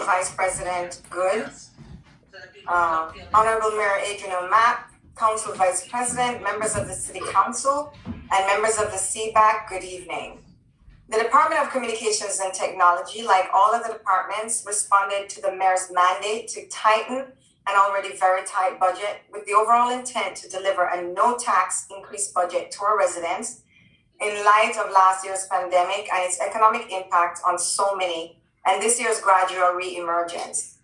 Vice President Good, Honorable Mayor Adrian Mapp, Council Vice President, members of the City Council, and members of the CBAC, good evening. The Department of Communications and Technology, like all other departments, responded to the Mayor's mandate to tighten an already very tight budget with the overall intent to deliver a no-tax increased budget to our residents in light of last year's pandemic and its economic impact on so many, and this year's gradual re-emergence.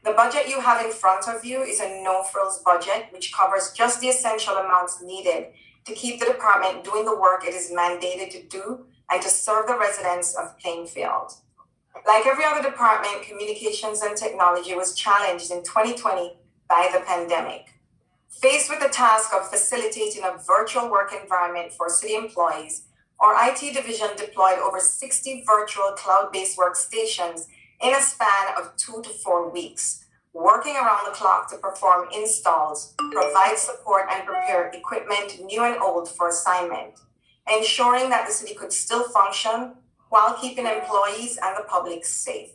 The budget you have in front of you is a no-frills budget, which covers just the essential amounts needed to keep the department doing the work it is mandated to do and to serve the residents of Plainfield. Like every other department, communications and technology was challenged in 2020 by the pandemic. Faced with the task of facilitating a virtual work environment for city employees, our IT division deployed over 60 virtual cloud-based workstations in a span of 2 to 4 weeks, working around the clock to perform installs, provide support, and prepare equipment new and old for assignment, ensuring that the city could still function while keeping employees and the public safe.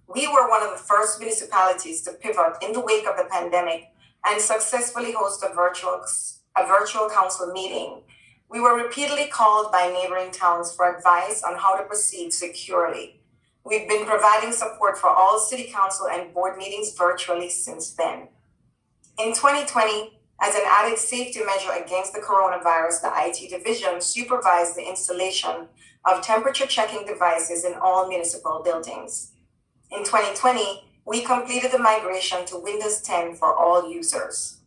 We were one of the first municipalities to pivot in the wake of the pandemic and successfully host a virtual council meeting. We were repeatedly called by neighboring towns for advice on how to proceed securely. We've been providing support for all city council and board meetings virtually since then. In 2020, as an added safety measure against the coronavirus, the IT division supervised the installation of temperature checking devices in all municipal buildings. In 2020, we completed the migration to Windows 10 for all users.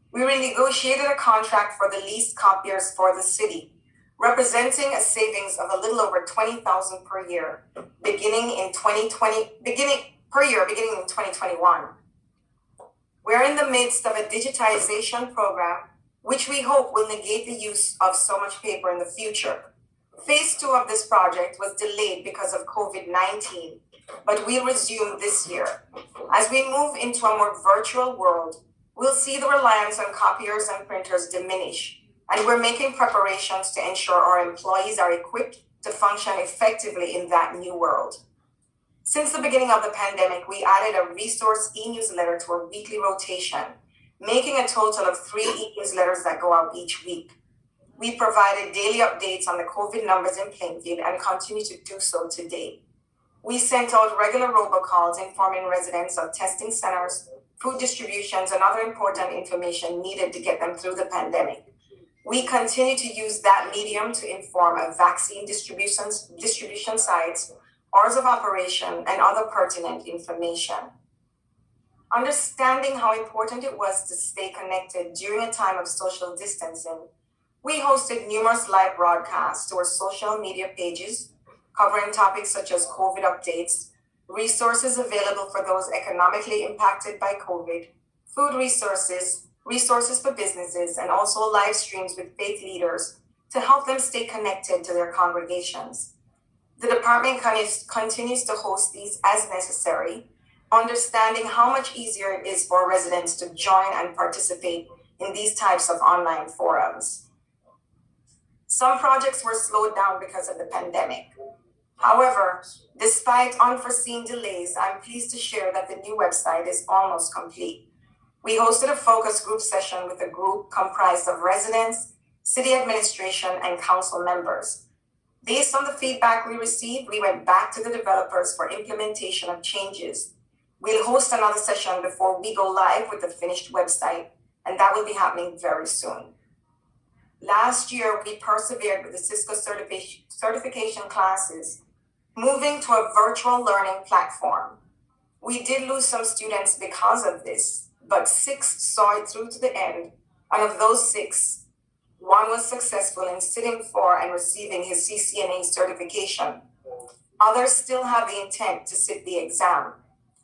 We renegotiated a contract for the leased copiers for the city, representing a savings of a little over $20,000 per year, beginning in 2021. We're in the midst of a digitization program, which we hope will negate the use of so much paper in the future. Phase 2 of this project was delayed because of COVID-19, but we'll resume this year. As we move into a more virtual world, we'll see the reliance on copiers and printers diminish, and we're making preparations to ensure our employees are equipped to function effectively in that new world. Since the beginning of the pandemic, we added a resource e-newsletter to our weekly rotation, making a total of 3 e-newsletters that go out each week. We provided daily updates on the COVID numbers in Plainfield and continue to do so today. We sent out regular robocalls informing residents of testing centers, food distributions, and other important information needed to get them through the pandemic. We continue to use that medium to inform of vaccine distribution sites, hours of operation, and other pertinent information. Understanding how important it was to stay connected during a time of social distancing, we hosted numerous live broadcasts to our social media pages, covering topics such as COVID updates, resources available for those economically impacted by COVID, food resources, resources for businesses, and also live streams with faith leaders to help them stay connected to their congregations. The department continues to host these as necessary, understanding how much easier it is for residents to join and participate in these types of online forums. Some projects were slowed down because of the pandemic. However, despite unforeseen delays, I'm pleased to share that the new website is almost complete. We hosted a focus group session with a group comprised of residents, city administration, and council members. Based on the feedback we received, we went back to the developers for implementation of changes. We'll host another session before we go live with the finished website, and that will be happening very soon. Last year, we persevered with the Cisco certification classes, moving to a virtual learning platform. We did lose some students because of this, but 6 saw it through to the end, and of those 6, 1 was successful in sitting for and receiving his CCNA certification. Others still have the intent to sit the exam.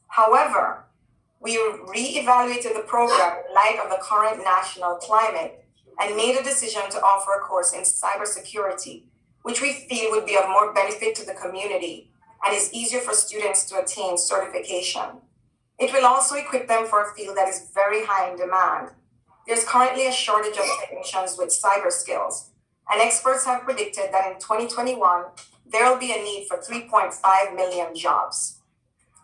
However, we re-evaluated the program in light of the current national climate and made a decision to offer a course in cybersecurity, which we feel would be of more benefit to the community and is easier for students to attain certification. It will also equip them for a field that is very high in demand. There's currently a shortage of technicians with cyber skills, and experts have predicted that in 2021, there will be a need for 3.5 million jobs.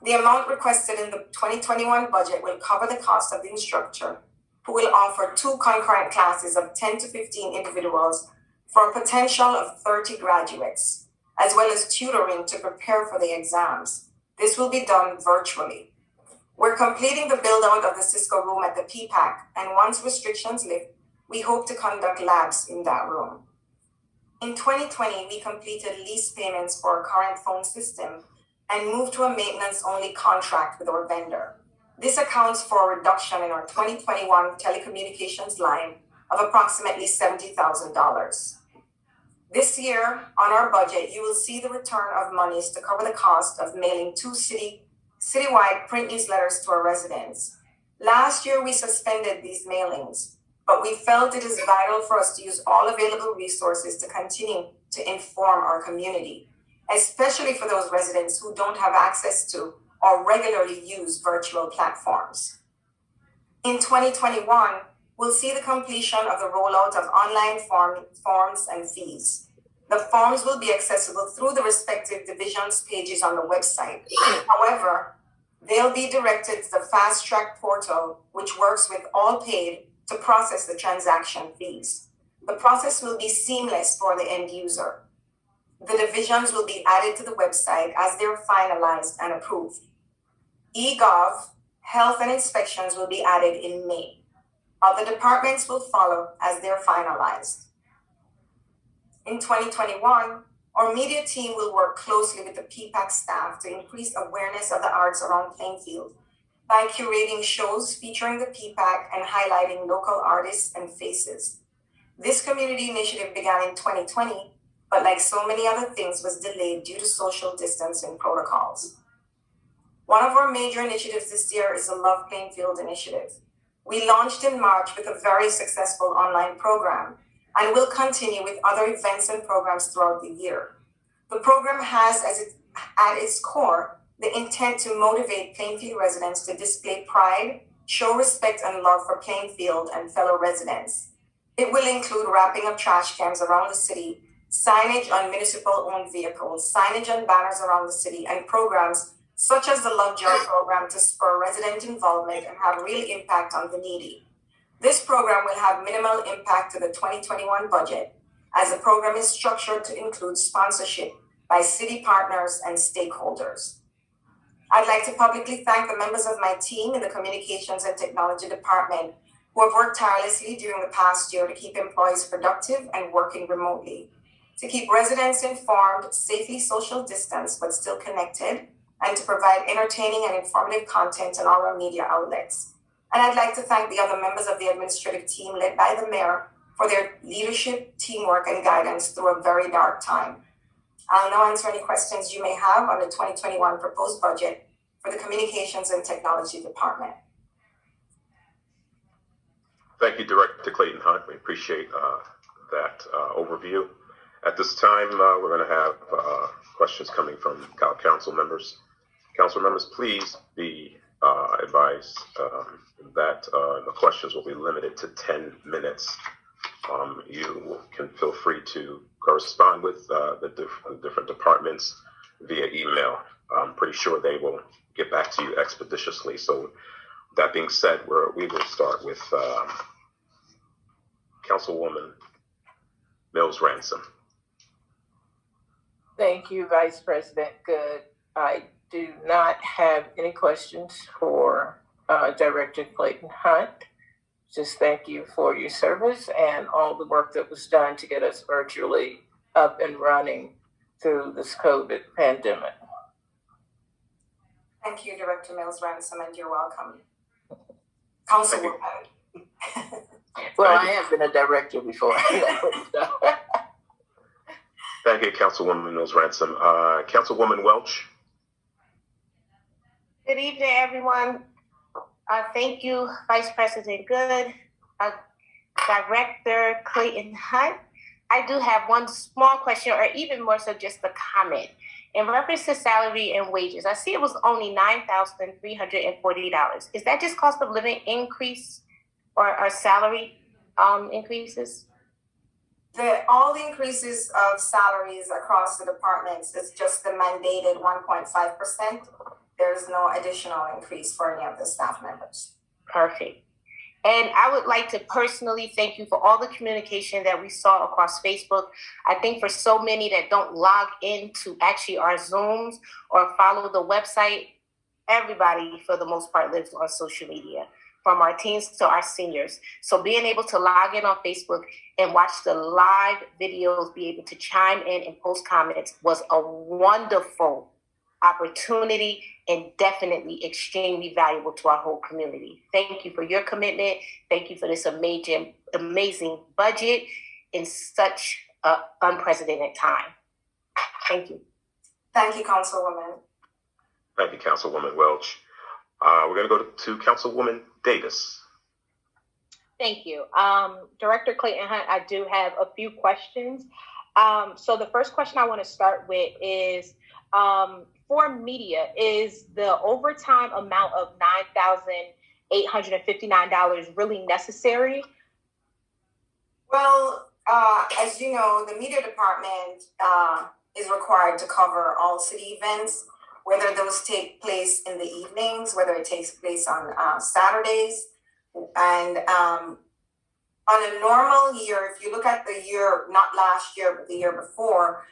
The amount requested in the 2021 budget will cover the cost of the instructor, who will offer 2 concurrent classes of 10 to 15 individuals for a potential of 30 graduates, as well as tutoring to prepare for the exams. This will be done virtually. We're completing the build out of the Cisco room at the PPAC, and once restrictions lift, we hope to conduct labs in that room. In 2020, we completed lease payments for our current phone system and moved to a maintenance-only contract with our vendor. This accounts for a reduction in our 2021 telecommunications line of approximately $70,000. This year, on our budget, you will see the return of monies to cover the cost of mailing 2 citywide print newsletters to our residents. Last year, we suspended these mailings, but we felt it is vital for us to use all available resources to continue to inform our community, especially for those residents who don't have access to or regularly use virtual platforms. In 2021, we'll see the completion of the rollout of online forms and fees. The forms will be accessible through the respective divisions pages on the website. However, they'll be directed to the Fast Track portal, which works with All Paid to process the transaction fees. The process will be seamless for the end user. The divisions will be added to the website as they're finalized and approved. eGov, health and inspections will be added in May. Other departments will follow as they're finalized. In 2021, our media team will work closely with the PPAC staff to increase awareness of the arts around Plainfield by curating shows featuring the PPAC and highlighting local artists and faces. This community initiative began in 2020, but like so many other things, was delayed due to social distancing protocols. One of our major initiatives this year is the Love Plainfield initiative. We launched in March with a very successful online program and will continue with other events and programs throughout the year. The program has at its core the intent to motivate Plainfield residents to display pride, show respect and love for Plainfield and fellow residents. It will include wrapping up trash cans around the city, signage on municipal-owned vehicles, signage and banners around the city, and programs such as the Love Jar program to spur resident involvement and have real impact on the needy. This program will have minimal impact to the 2021 budget, as the program is structured to include sponsorship by city partners and stakeholders. I'd like to publicly thank the members of my team in the Communications and Technology Department who have worked tirelessly during the past year to keep employees productive and working remotely, to keep residents informed, safely social distanced but still connected, and to provide entertaining and informative content on all our media outlets. And I'd like to thank the other members of the administrative team led by the mayor for their leadership, teamwork, and guidance through a very dark time. I'll now answer any questions you may have on the 2021 proposed budget for the Communications and Technology Department. Thank you, Director Clayton Hunt. We appreciate that overview. At this time, we're going to have questions coming from council members. Council members, please be advised that the questions will be limited to 10 minutes. You can feel free to correspond with the different departments via email. I'm pretty sure they will get back to you expeditiously. So that being said, we will start with Councilwoman Mills Ransom. Thank you, Vice President Good. I do not have any questions for Director Clayton Hunt. Just thank you for your service and all the work that was done to get us virtually up and running through this COVID pandemic. Thank you, Director Mills Ransom, and you're welcome. Councilwoman. Well, I have been a director before. Thank you, Councilwoman Mills Ransom. Councilwoman Welch. Good evening, everyone. Thank you, Vice President Good, Director Clayton Hunt. I do have one small question, or even more so just a comment. In reference to salary and wages, I see it was only $9,340. Is that just cost of living increase or salary increases? All the increases of salaries across the departments is just the mandated 1.5%. there's no additional increase for any of the staff members. Perfect. And I would like to personally thank you for all the communication that we saw across Facebook. I think for so many that don't log into actually our Zooms or follow the website, everybody for the most part lives on social media, from our teens to our seniors. So being able to log in on Facebook and watch the live videos, be able to chime in and post comments was a wonderful opportunity and definitely extremely valuable to our whole community. Thank you for your commitment. Thank you for this amazing budget in such an unprecedented time. Thank you. Thank you, Councilwoman. Thank you, Councilwoman Welch. We're going to go to Councilwoman Davis. Thank you. Director Clayton Hunt, I do have a few questions. So the first question I want to start with is, for media, is the overtime amount of $9,859 really necessary? Well, as you know, the media department is required to cover all city events, whether those take place in the evenings, whether it takes place on Saturdays. And on a normal year, if you look at the year, not last year, but the year before,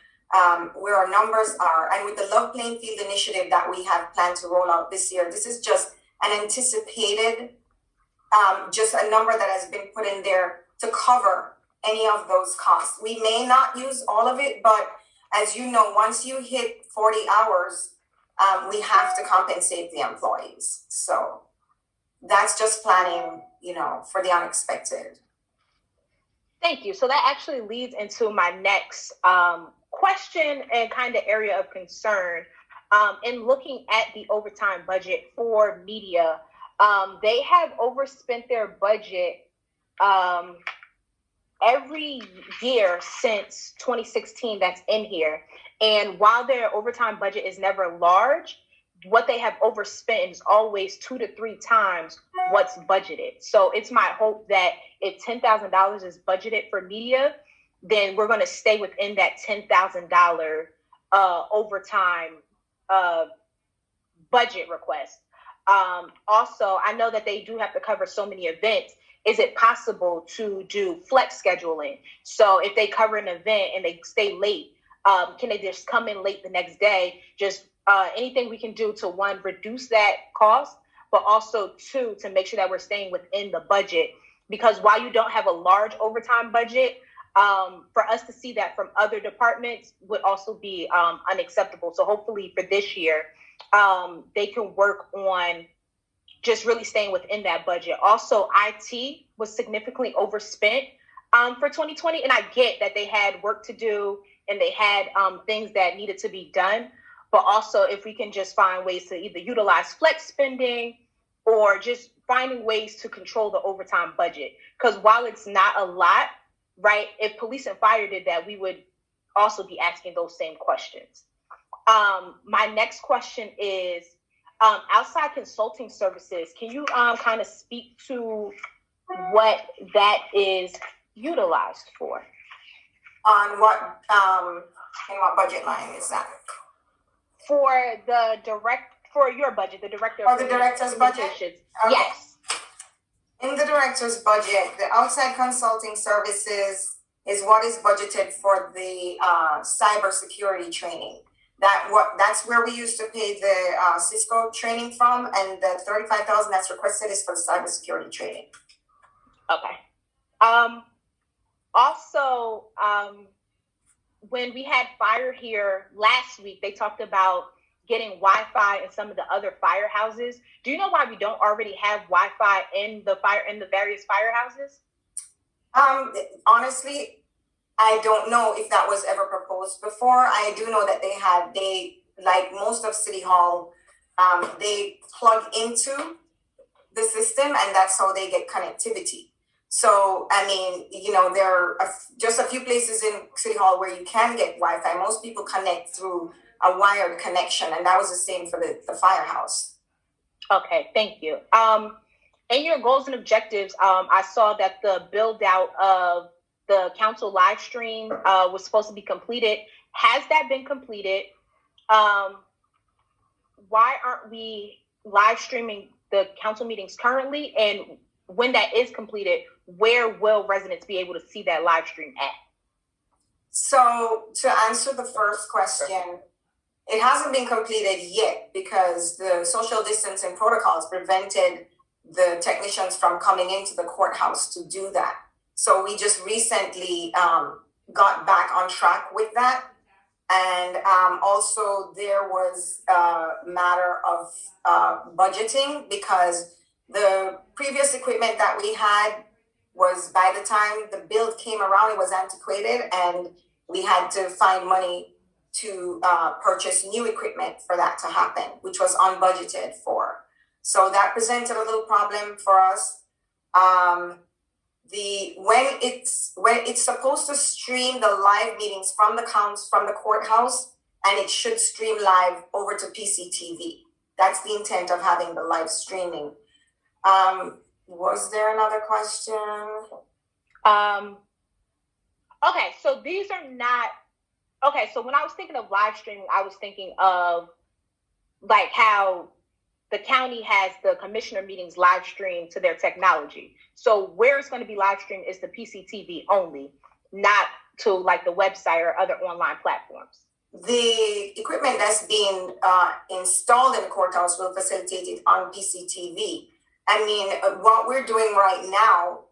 where our numbers are, and with the Love Plainfield initiative that we have planned to roll out this year, this is just an anticipated, just a number that has been put in there to cover any of those costs. We may not use all of it, but as you know, once you hit 40 hours, we have to compensate the employees. So that's just planning, for the unexpected. Thank you. So that actually leads into my next question and kind of area of concern. In looking at the overtime budget for media, they have overspent their budget every year since 2016 that's in here. And while their overtime budget is never large, what they have overspent is always 2 to 3 times what's budgeted. So it's my hope that if $10,000 is budgeted for media, then we're going to stay within that $10,000 overtime budget request. Also, I know that they do have to cover so many events. Is it possible to do flex scheduling? So if they cover an event and they stay late, can they just come in late the next day? Just anything we can do to, one, reduce that cost, but also, two, to make sure that we're staying within the budget. Because while you don't have a large overtime budget, for us to see that from other departments would also be unacceptable. So hopefully for this year, they can work on just really staying within that budget. Also, IT was significantly overspent for 2020. And I get that they had work to do and they had things that needed to be done. But also, if we can just find ways to either utilize flex spending or just finding ways to control the overtime budget. Because while it's not a lot, right, if police and fire did that, we would also be asking those same questions. My next question is, outside consulting services, can you kind of speak to what that is utilized for? On what, in what budget line is that? For your budget, the director. For the director's budget? Okay. Yes. In the director's budget, the outside consulting services is what is budgeted for the cybersecurity training. That's where we used to pay the Cisco training from, and the $35,000 that's requested is for the cybersecurity training. Okay. Also, when we had fire here last week, they talked about getting Wi-Fi in some of the other firehouses. Do you know why we don't already have Wi-Fi in the various firehouses? Honestly, I don't know if that was ever proposed before. I do know that they like most of City Hall, they plug into the system and that's how they get connectivity. So, I mean, there are just a few places in City Hall where you can get Wi-Fi. Most people connect through a wired connection, and that was the same for the firehouse. Okay, thank you. In your goals and objectives, I saw that the build out of the council live stream was supposed to be completed. Has that been completed? why aren't we live streaming the council meetings currently? And when that is completed, where will residents be able to see that live stream at? So to answer the first question, it hasn't been completed yet because the social distancing protocols prevented the technicians from coming into the courthouse to do that. So we just recently got back on track with that. And also there was a matter of budgeting because the previous equipment that we had was, by the time the build came around, it was antiquated and we had to find money to purchase new equipment for that to happen, which was unbudgeted for. So that presented a little problem for us. When it's supposed to stream the live meetings from the courthouse, and it should stream live over to PCTV. That's the intent of having the live streaming. Was there another question? Okay, so these are not, okay, so when I was thinking of live streaming, I was thinking of like how the county has the commissioner meetings live streamed to their technology. So where it's going to be live streamed is the PCTV only, not to like the website or other online platforms. The equipment that's being installed in the courthouse will facilitate it on PCTV. I mean, what we're doing right now,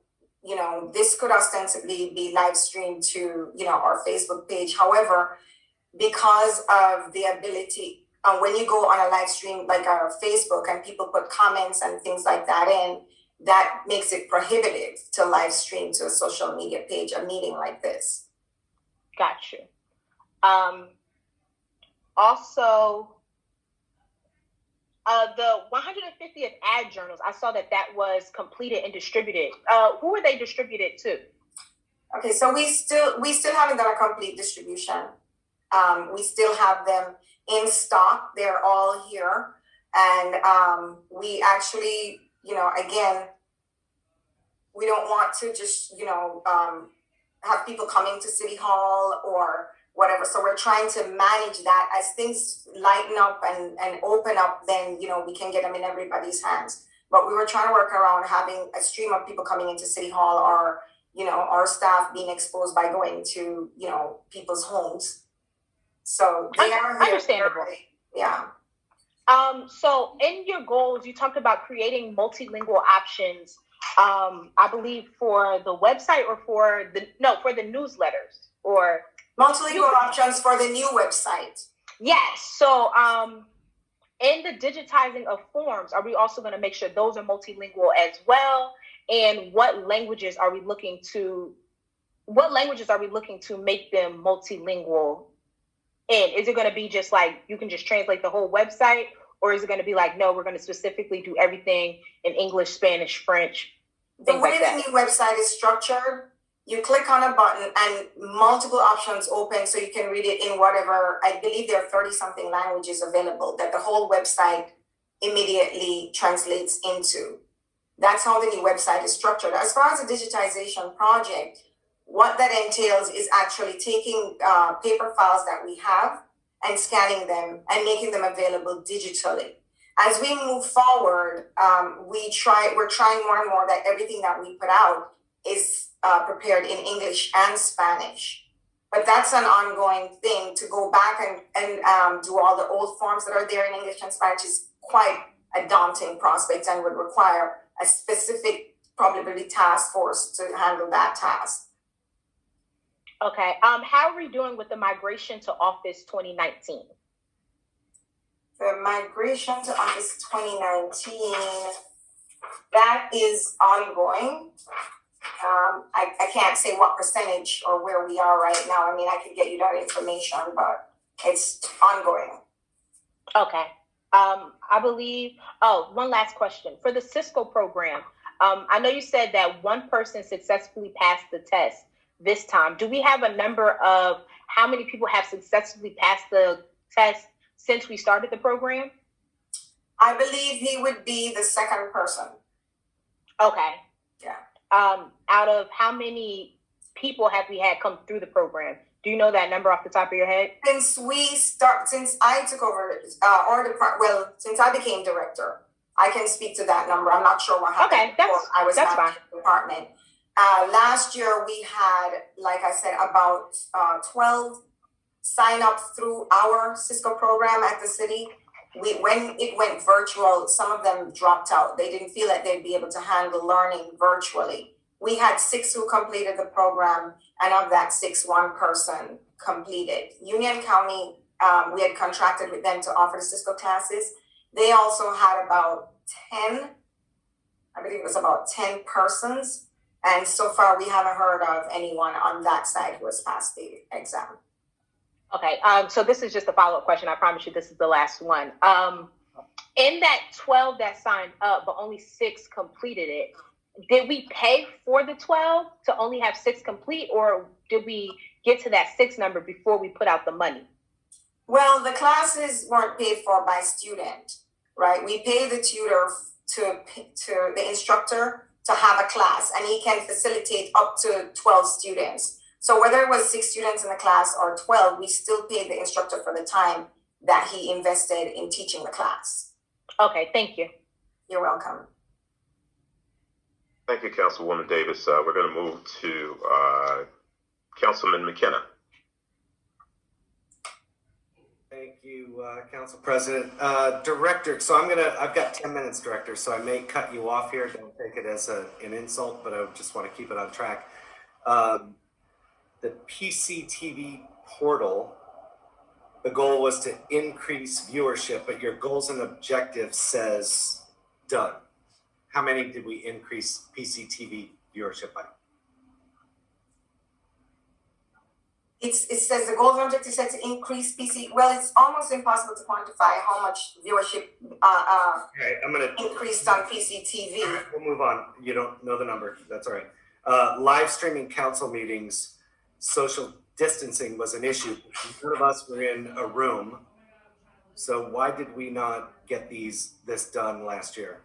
you know, this could ostensibly be live streamed to, you know, our Facebook page. However, because of the ability, when you go on a live stream like our Facebook and people put comments and things like that in, that makes it prohibitive to live stream to a social media page, a meeting like this. Got you. Also, the 150th ad journals, I saw that was completed and distributed. Who were they distributed to? Okay, so we still haven't done a complete distribution. We still have them in stock. They're all here. And we actually, you know, again, we don't want to just, you know, have people coming to City Hall or whatever. So we're trying to manage that. As things lighten up and open up, then, you know, we can get them in everybody's hands. But we were trying to work around having a stream of people coming into City Hall, or, you know, our staff being exposed by going to, you know, people's homes. So they are here. Understandable. Yeah. So in your goals, you talked about creating multilingual options, I believe for the website or for the newsletters, or multilingual options for the new website. Yes. So in the digitizing of forms, are we also going to make sure those are multilingual as well? And what languages are we looking to make them multilingual in? Is it going to be just like you can just translate the whole website, or is it going to be like, no, we're going to specifically do everything in English, Spanish, French? The way the new website is structured, you click on a button and multiple options open so you can read it in whatever, I believe there are 30 something languages available that the whole website immediately translates into. That's how the new website is structured. As far as the digitization project, what that entails is actually taking paper files that we have and scanning them and making them available digitally. As we move forward, we're trying more and more that everything that we put out is prepared in English and Spanish. But that's an ongoing thing. To go back and do all the old forms that are there in English and Spanish is quite a daunting prospect and would require a specific, probably task force to handle that task. Okay. How are we doing with the migration to Office 2019? The migration to Office 2019, that is ongoing. I can't say what percentage or where we are right now. I mean, I could get you that information, but it's ongoing. Okay. I believe, one last question. For the Cisco program, I know you said that one person successfully passed the test this time. Do we have a number of how many people have successfully passed the test since we started the program? I believe he would be the second person. Okay. Yeah. Out of how many people have we had come through the program? Do you know that number off the top of your head? Since I took over, since I became director, I can speak to that number. I'm not sure what happened. Okay, I was that's managing the department. Last year we had, like I said, about 12 sign up through our Cisco program at the city. When it went virtual, some of them dropped out. They didn't feel that they'd be able to handle learning virtually. We had 6 who completed the program, and of that 6, 1 person completed. Union County, we had contracted with them to offer the Cisco classes. They also had about 10, I believe it was about 10 persons. And so far, we haven't heard of anyone on that side who has passed the exam. Okay, so this is just a follow-up question. I promise you this is the last one. In that 12 that signed up, but only 6 completed it, did we pay for the 12 to only have 6 complete, or did we get to that 6 number before we put out the money? Well, the classes weren't paid for by student, right? We pay the tutor to the instructor to have a class, and he can facilitate up to 12 students. So whether it was 6 students in the class or 12, we still paid the instructor for the time that he invested in teaching the class. Okay, thank you. You're welcome. Thank you, Councilwoman Davis. We're going to move to Councilman McKenna. Thank you, Council President. Director, so I've got 10 minutes, Director, so I may cut you off here. Don't take it as an insult, but I just want to keep it on track. The PCTV portal, the goal was to increase viewership, but your goals and objectives says done. How many did we increase PCTV viewership by? It says the goals and objectives said to increase PC. Well, it's almost impossible to quantify how much viewership Okay, I'm gonna increased on PCTV. All right, we'll move on. You don't know the number. That's all right. Live streaming council meetings, social distancing was an issue. None of us were in a room. So why did we not get this done last year?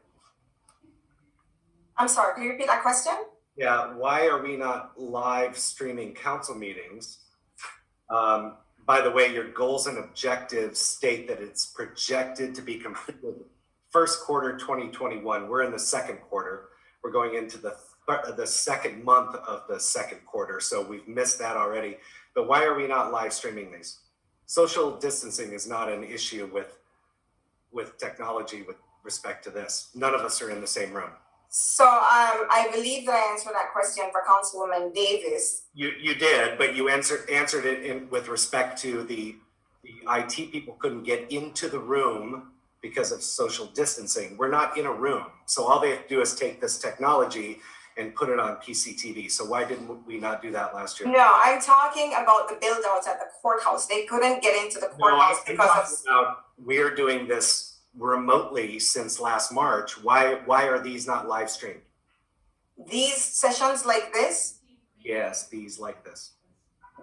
I'm sorry, can you repeat that question? Yeah, why are we not live streaming council meetings? By the way, your goals and objectives state that it's projected to be completed first quarter 2021. We're in the second quarter. We're going into the second month of the second quarter, so we've missed that already. But why are we not live streaming these? Social distancing is not an issue with technology with respect to this. None of us are in the same room. So I believe that I answered that question for Councilwoman Davis. You did, but you answered it with respect to the IT people couldn't get into the room because of social distancing. We're not in a room, so all they have to do is take this technology and put it on PCTV. So why didn't we not do that last year? No, I'm talking about the build outs at the courthouse. They couldn't get into the courthouse because of. We're doing this remotely since last March. Why are these not live streamed? These sessions like this, Yes, these like this.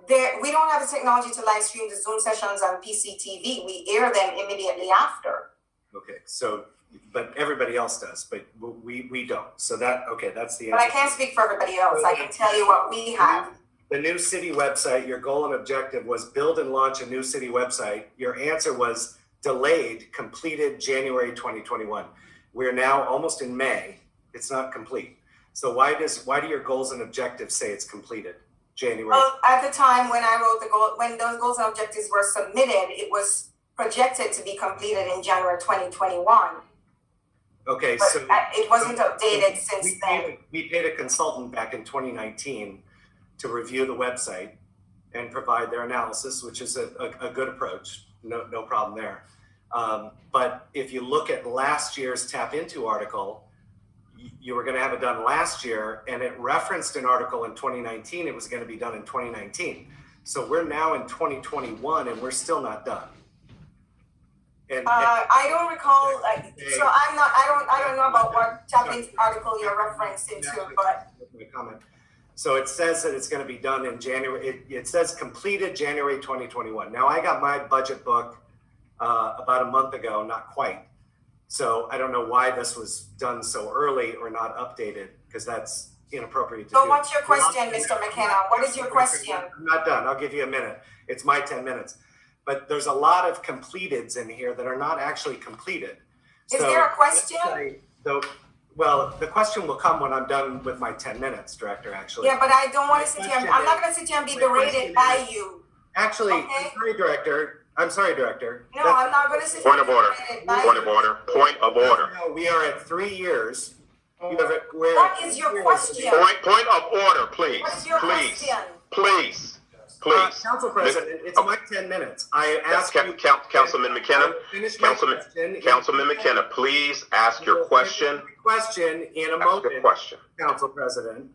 we don't have the technology to live stream the Zoom sessions on PCTV. We air them immediately after. Okay, so, but everybody else does, but we don't. So that's the answer. But I can't speak for everybody else. I can tell you what we have. The new city website, your goal and objective was build and launch a new city website. Your answer was delayed, completed January 2021. We're now almost in May. It's not complete. So why do your goals and objectives say it's completed January? Well, at the time when I wrote the goal, when those goals and objectives were submitted, it was projected to be completed in January 2021. Okay, But so it wasn't updated since then. we paid a consultant back in 2019 to review the website and provide their analysis, which is a good approach. No problem there. But if you look at last year's TAPinto article, you were going to have it done last year, and it referenced an article in 2019. It was going to be done in 2019. So we're now in 2021, and we're still not done. And I don't recall. So I don't know about what TAPinto article you're referencing to, but. Comment. So it says that it's going to be done in January. It says completed January 2021. Now I got my budget book about a month ago, not quite. So I don't know why this was done so early or not updated, because that's inappropriate to So do. what's your question, Mr. McKenna? What is your question? I'm not done. I'll give you a minute. It's my 10 minutes. But there's a lot of completeds in here that are not actually completed. Is there a question? Well, the question will come when I'm done with my 10 minutes, Director, actually. Yeah, but I don't want to sit here. I'm not going to sit here and be berated by you. Actually, Okay. I'm sorry, Director. No, I'm not going to sit here Point and of be order. berated by Point of you. order. Point of order. No, we are at 3 years. What is your question? Point of order, please. What is your Please. question? Please. Please. Council President, it's my 10 minutes. I That's asked you. Councilman McKenna. Finish my Councilman, question. Councilman McKenna, please ask your question. Question in a Ask your moment, question. Council President.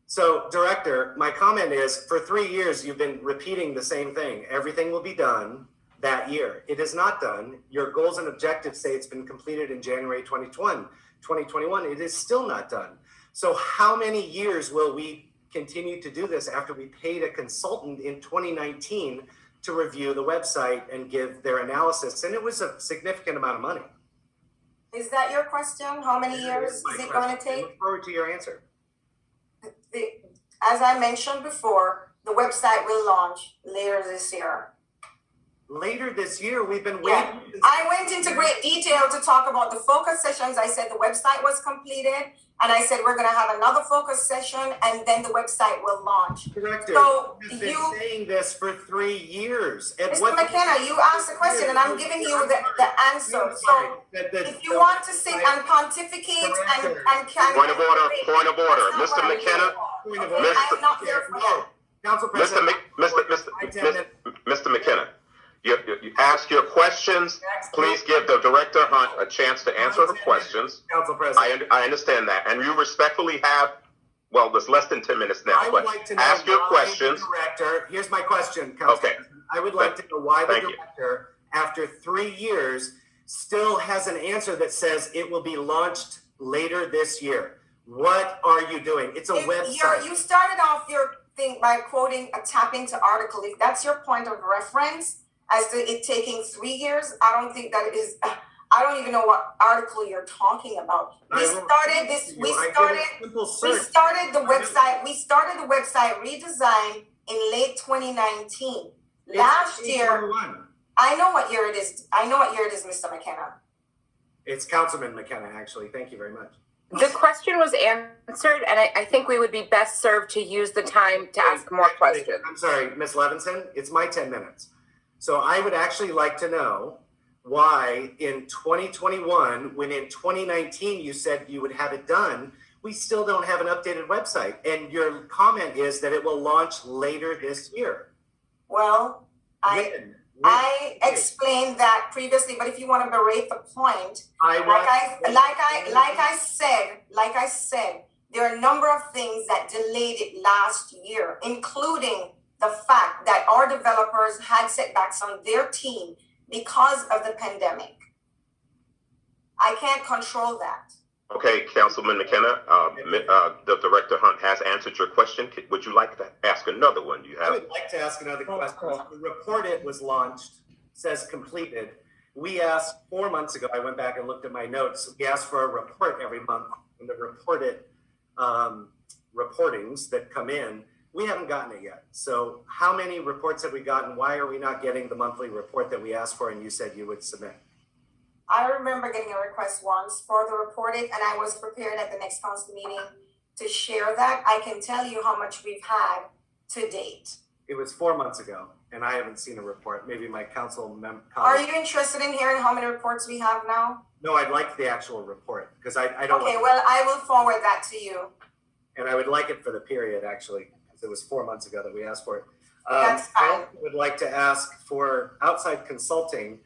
So, Director, my comment is, for 3 years, you've been repeating the same thing. Everything will be done that year. It is not done. Your goals and objectives say it's been completed in January 2021. It is still not done. So how many years will we continue to do this after we paid a consultant in 2019 to review the website and give their analysis? And it was a significant amount of money. Is that your question? How many years is it going to I take? look forward to your answer. As I mentioned before, the website will launch later this year. Later this year, we've been Yeah. waiting. I went into great detail to talk about the focus sessions. I said the website was completed, and I said we're going to have another focus session, and then the website will launch. Director, So you've been you- saying this for 3 years. At Mr. what- McKenna, you asked the question, and I'm giving you the answer. So if you want to sit and pontificate and kind Point of order. Point of order. That's not Mr. what I'm McKenna. here for. Point of Okay, order. I'm not here for that. Council Mr. President. Mr. McKenna, you ask your questions. Please give the Director Hunt a chance to answer her questions. Council President. I understand that, and you respectfully have, well, there's less than 10 minutes now, I would but like to know ask your why questions. the director, here's my question, Council Okay. President. I would like to know why the Thank you. director, after 3 years, still has an answer that says it will be launched later this year. What are you doing? It's a website. You started off your thing by quoting a TAPinto article. If that's your point of reference as to it taking 3 years, I don't think that it is. I don't even know what article you're talking about. We started the website redesign in late 2019. Last year, I know what year it is. Mr. McKenna. It's Councilman McKenna, actually. Thank you very much. The question was answered, and I think we would be best served to use the time to ask more questions. I'm sorry, Ms. Levinson, it's my 10 minutes. So I would actually like to know why in 2021, when in 2019 you said you would have it done, we still don't have an updated website. And your comment is that it will launch later this year. Well, When? I explained that previously, but if you want to berate the point, I said, there are a number of things that delayed it last year, including the fact that our developers had setbacks on their team because of the pandemic. I can't control that. Okay, Councilman McKenna, the Director Hunt has answered your question. Would you like to ask another one? Do you I have? would like to ask another question. The report it was launched says completed. We asked 4 months ago, I went back and looked at my notes. We asked for a report every month, and the reported reportings that come in, we haven't gotten it yet. So how many reports have we gotten? Why are we not getting the monthly report that we asked for and you said you would submit? I remember getting a request once for the reported, and I was prepared at the next council meeting to share that. I can tell you how much we've had to date. It was 4 months ago, and I haven't seen a report. Maybe my council member. Are you interested in hearing how many reports we have now? No, I'd like the actual report because I don't. Okay, well, I will forward that to you. And I would like it for the period, actually, because it was 4 months ago that we asked for it. That's fine. I also would like to ask for outside consulting.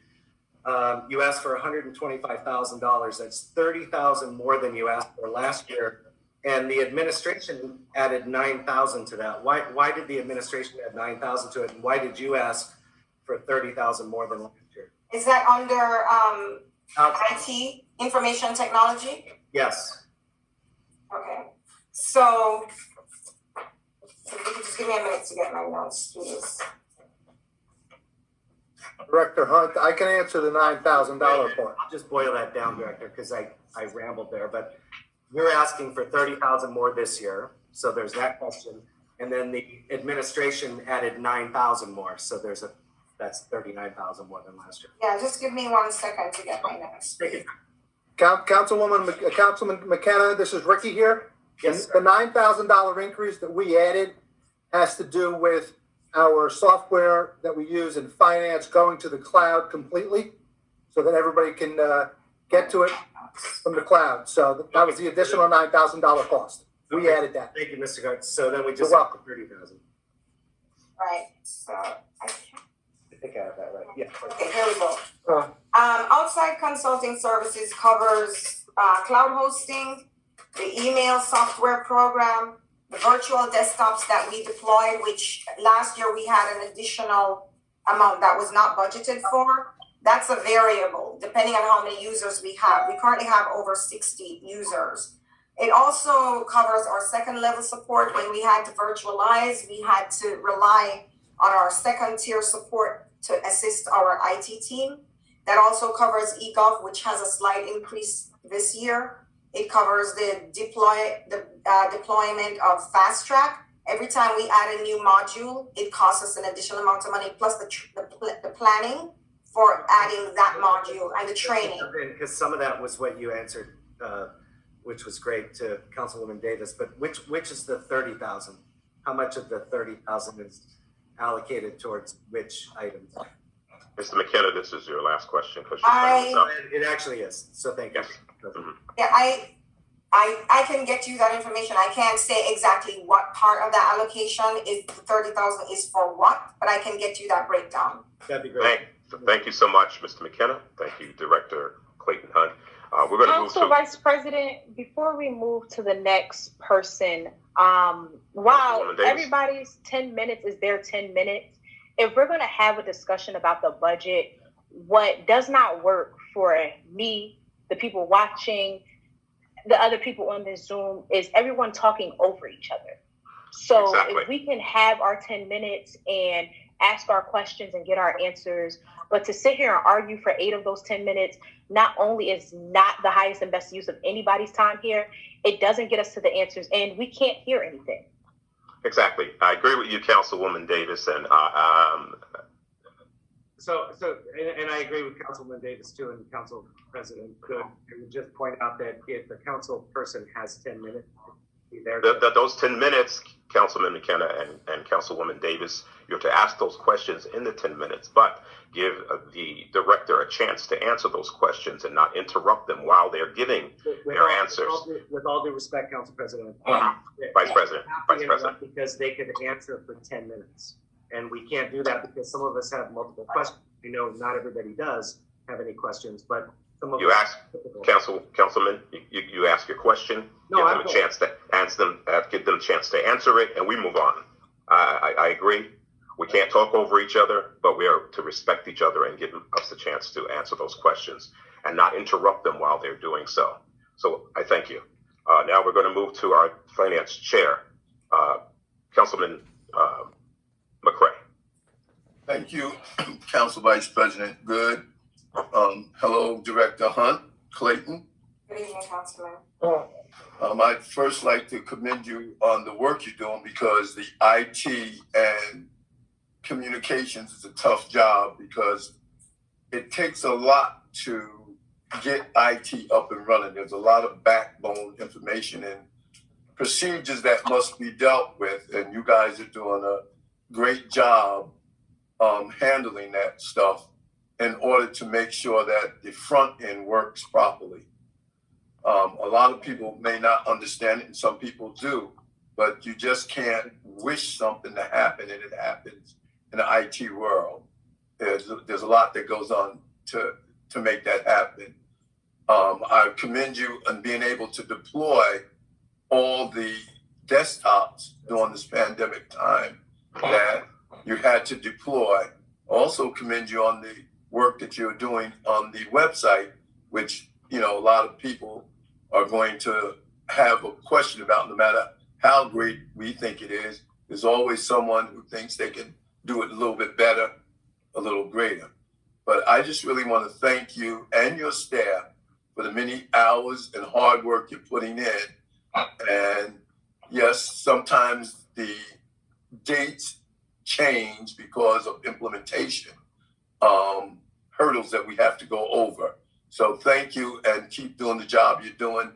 You asked for $125,000. That's $30,000 more than you asked for last year. And the administration added $9,000 to that. Why did the administration add $9,000 to it? And why did you ask for $30,000 more than last year? Is that under IT, information technology? Yes. Okay. So if you could just give me a minute to get my notes, please. Director Hunt, I can answer the $9,000 point. I'll just boil that down, Director, because I rambled there. But you're asking for 30,000 more this year, so there's that question. And then the administration added 9,000 more, so that's 39,000 more than last year. Yeah, just give me 1 second to get my notes. Councilman McKenna, this is Ricky here. Yes, The $9,000 increase that we added has to do with our software that we use in finance going to the cloud completely, so that everybody can get to it from the cloud. So that was the additional $9,000 cost. We Okay. added that. Thank you, Mr. Gart. So then we just You're welcome. 30,000. 30,000. Right, so, I think I have that right. Yeah. okay, here we go. Outside consulting services covers cloud hosting, the email software program, the virtual desktops that we deployed, which last year we had an additional amount that was not budgeted for. That's a variable, depending on how many users we have. We currently have over 60 users. It also covers our second level support. When we had to virtualize, we had to rely on our second tier support to assist our IT team. That also covers eGov, which has a slight increase this year. It covers the deployment of Fast Track. Every time we add a new module, it costs us an additional amount of money, plus the planning for adding that module and the training. Because some of that was what you answered, which was great to Councilwoman Davis. But which is the 30,000? How much of the 30,000 is allocated towards which items? Mr. McKenna, this is your last question because your time is up. It actually is. So thank you. Yes. Mhm. Yeah, I can get you that information. I can't say exactly what part of that allocation is, the 30,000 is for what, but I can get you that breakdown. That'd be great. Thank you so much, Mr. McKenna. Thank you, Director Clayton Hunt. We're going to move Council to Vice President, before we move to the next person, while Councilwoman Davis. everybody's 10 minutes is their 10 minutes, if we're going to have a discussion about the budget, what does not work for me, the people watching, the other people on this Zoom, is everyone talking over each other. So Exactly. if we can have our 10 minutes and ask our questions and get our answers, but to sit here and argue for 8 of those 10 minutes, not only is not the highest and best use of anybody's time here, it doesn't get us to the answers, and we can't hear anything. Exactly. I agree with you, Councilwoman Davis, and So, and I agree with Councilwoman Davis too, and Council President Good. I would just point out that if the council person has 10 minutes, be there. those 10 minutes, Councilman McKenna and Councilwoman Davis, you have to ask those questions in the 10 minutes, but give the director a chance to answer those questions and not interrupt them while they're giving their answers. With all due respect, Council President. Vice President. Because they could answer for 10 minutes. And we can't do that because some of us have multiple questions. We know not everybody does have any questions, but some of You us. ask, Councilman, you ask your question, give them a chance to answer them, give them a chance to answer it, and we move on. I agree. We can't talk over each other, but we are to respect each other and give us a chance to answer those questions and not interrupt them while they're doing so. So I thank you. Now we're going to move to our finance chair, Councilman McCray. Thank you, Council Vice President Good. Hello, Director Hunt, Clayton. Good evening, Councilman. I'd first like to commend you on the work you're doing because the IT and communications is a tough job because it takes a lot to get IT up and running. There's a lot of backbone information and procedures that must be dealt with, and you guys are doing a great job handling that stuff in order to make sure that the front end works properly. A lot of people may not understand it, and some people do, but you just can't wish something to happen and it happens in the IT world. There's a lot that goes on to make that happen. I commend you on being able to deploy all the desktops during this pandemic time that you had to deploy. Also commend you on the work that you're doing on the website, which, you know, a lot of people are going to have a question about. No matter how great we think it is, there's always someone who thinks they can do it a little bit better, a little greater. But I just really want to thank you and your staff for the many hours and hard work you're putting in. And yes, sometimes the dates change because of implementation hurdles that we have to go over. So thank you, and keep doing the job you're doing.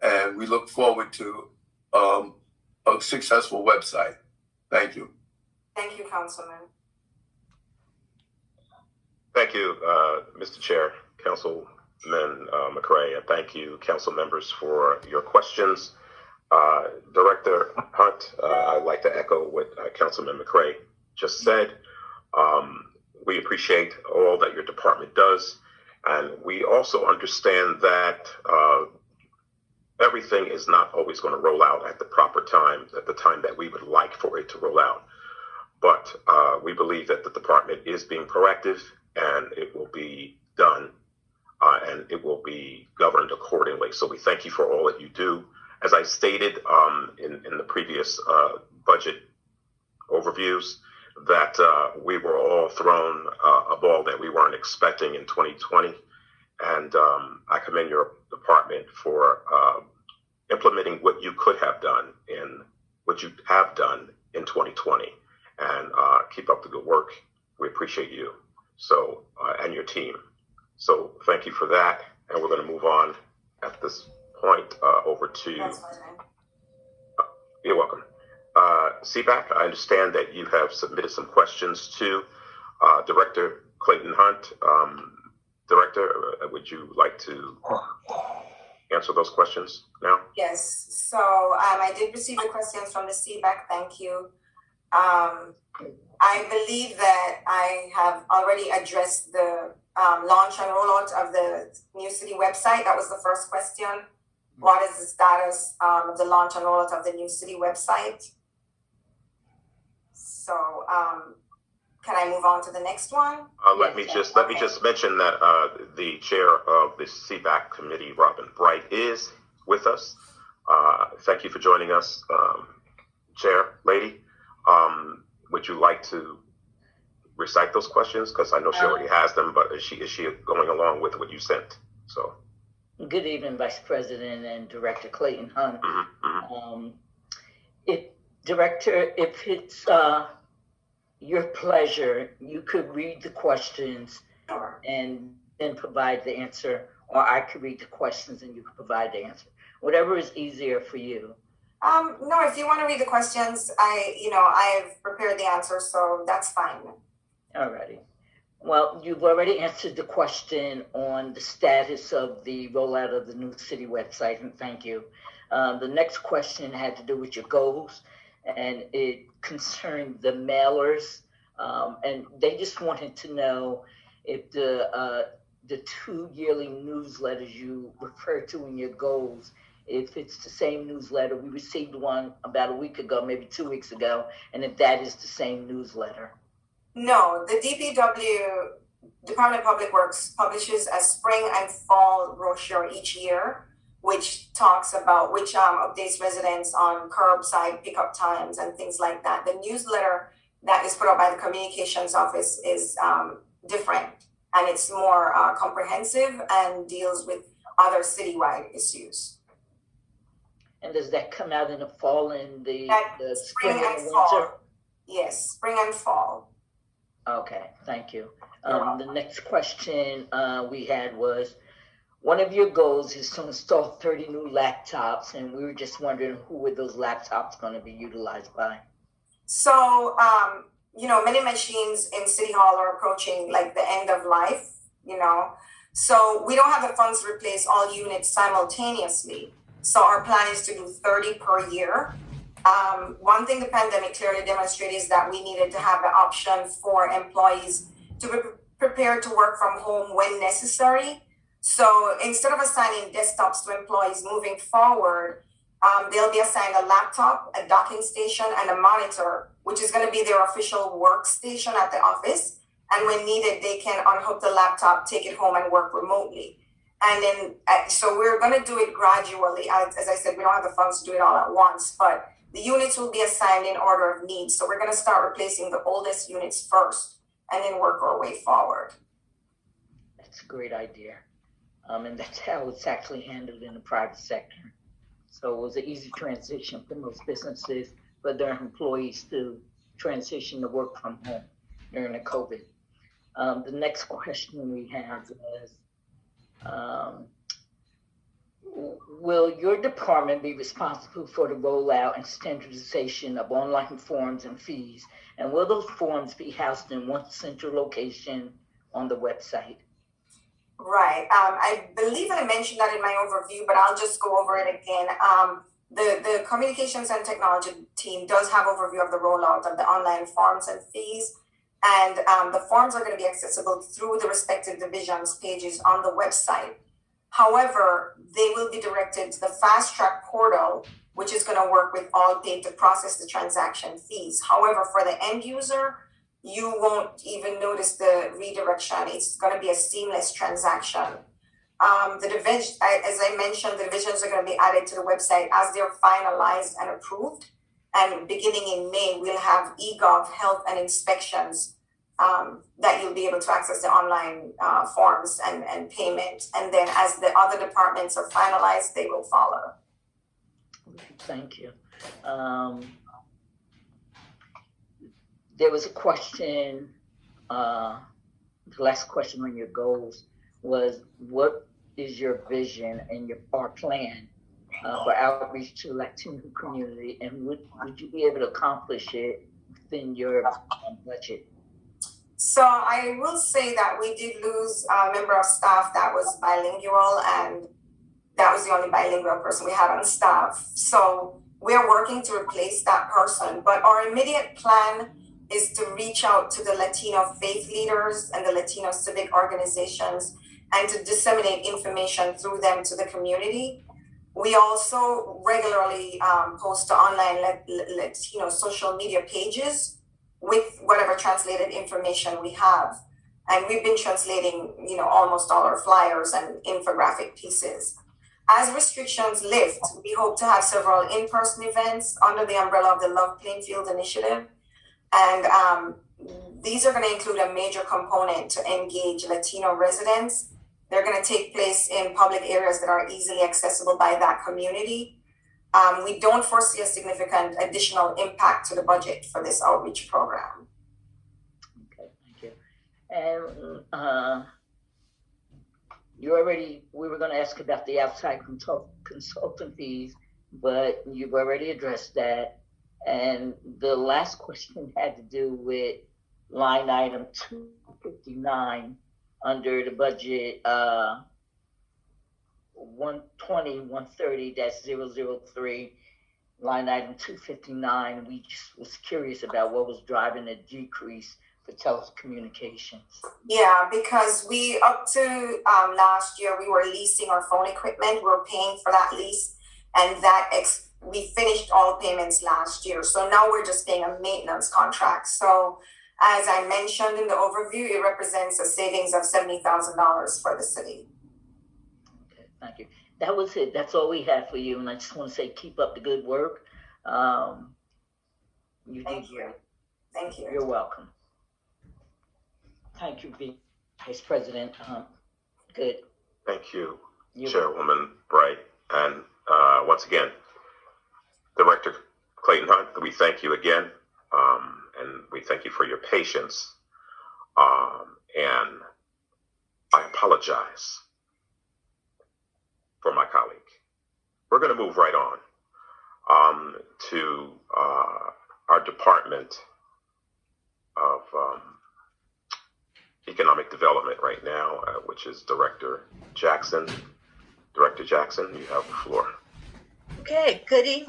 And we look forward to a successful website. Thank you. Thank you, Councilman. Thank you, Mr. Chair, Councilman McCray, and thank you, council members, for your questions. Director Hunt, I'd like to echo what Councilman McCray just said. We appreciate all that your department does, and we also understand that everything is not always going to roll out at the proper time, at the time that we would like for it to roll out. But we believe that the department is being proactive, and it will be done, and it will be governed accordingly. So we thank you for all that you do. As I stated in the previous budget overviews, that we were all thrown a ball that we weren't expecting in 2020. And I commend your department for implementing what you could have done in what you have done in 2020. And keep up the good work. We appreciate you. So, and your team. So thank you for that. And we're going to move on at this point over to. That's fine. You're welcome. CBAC, I understand that you have submitted some questions to Director Clayton Hunt. Director, would you like to answer those questions now? Yes, so I did receive the questions from the CBAC, thank you. I believe that I have already addressed the launch and rollout of the new city website. That was the first question. What is the status of the launch and rollout of the new city website? So can I move on to the next one? Let me just mention that the chair of the CBAC committee, Robin Bright, is with us. Thank you for joining us, Chair Lady. Would you like to recite those questions? Because I know she already has them, but is she going along with what you sent? So. Good evening, Vice President and Director Clayton Hunt. Director, if it's your pleasure, you could read the questions and then provide the answer, or I could read the questions and you could provide the answer. Whatever is easier for you. No, if you want to read the questions, I've prepared the answer, so that's fine. Alrighty. Well, you've already answered the question on the status of the rollout of the new city website, and thank you. The next question had to do with your goals, and it concerned the mailers, and they just wanted to know if the 2 yearly newsletters you refer to in your goals, if it's the same newsletter. We received one about a week ago, maybe 2 weeks ago, and if that is the same newsletter. No, the DPW, Department of Public Works, publishes a spring and fall brochure each year, which updates residents on curbside pickup times and things like that. The newsletter that is put out by the communications office is different, and it's more comprehensive and deals with other citywide issues. And does that come out in the fall and the spring and the fall. winter? Yes, spring and fall. Okay, thank you. The next question we had was, one of your goals is to install 30 new laptops, and we were just wondering who are those laptops going to be utilized by? So, many machines in City Hall are approaching like the end of life, so we don't have the funds to replace all units simultaneously. So our plan is to do 30 per year. One thing the pandemic clearly demonstrated is that we needed to have the option for employees to be prepared to work from home when necessary. So instead of assigning desktops to employees moving forward, they'll be assigned a laptop, a docking station, and a monitor, which is going to be their official workstation at the office. And when needed, they can unhook the laptop, take it home, and work remotely. And then, so we're going to do it gradually. As I said, we don't have the funds to do it all at once, but the units will be assigned in order of need. So we're going to start replacing the oldest units first and then work our way forward. That's a great idea. And that's how it's actually handled in the private sector. So it was an easy transition for most businesses, for their employees to transition to work from home during the COVID. The next question we had was, will your department be responsible for the rollout and standardization of online forms and fees? And will those forms be housed in one central location on the website? Right. I believe I mentioned that in my overview, but I'll just go over it again. The communications and technology team does have overview of the rollout of the online forms and fees. And the forms are going to be accessible through the respective divisions pages on the website. However, they will be directed to the fast track portal, which is going to work with Allpay to process the transaction fees. However, for the end user, you won't even notice the redirection. It's going to be a seamless transaction. The division, as I mentioned, the divisions are going to be added to the website as they're finalized and approved. And beginning in May, we'll have eGov health and inspections that you'll be able to access the online forms and payment. And then as the other departments are finalized, they will follow. Thank you. There was a question, the last question on your goals was, what is your vision and our plan for outreach to the Latino community, and would you be able to accomplish it within your budget? So I will say that we did lose a member of staff that was bilingual, and that was the only bilingual person we had on staff. So we're working to replace that person, but our immediate plan is to reach out to the Latino faith leaders and the Latino civic organizations and to disseminate information through them to the community. We also regularly post to online Latino social media pages with whatever translated information we have. And we've been translating, almost all our flyers and infographic pieces. As restrictions lift, we hope to have several in-person events under the umbrella of the Love Plainfield initiative. And these are going to include a major component to engage Latino residents. They're going to take place in public areas that are easily accessible by that community. We don't foresee a significant additional impact to the budget for this outreach program. Okay, thank you. And we were going to ask about the outside consultant fees, but you've already addressed that. And the last question had to do with line item 259 under the budget 120-130-003, line item 259. We just was curious about what was driving the decrease for telecommunications. Yeah, because we up to last year we were leasing our phone equipment. We were paying for that lease, and we finished all payments last year. So now we're just paying a maintenance contract. So as I mentioned in the overview, it represents a savings of $70,000 for the city. Okay, thank you. That was it. That's all we have for you. And I just want to say, keep up the good work. You did great. Thank you. You're welcome. Thank you, Vice President. Good. Thank you, Chairwoman Bright. And once again, Director Clayton Hunt, we thank you again. And we thank you for your patience. And I apologize for my colleague. We're going to move right on to our Department of Economic Development right now, which is Director Jackson. Director Jackson, you have the floor. Okay, good evening.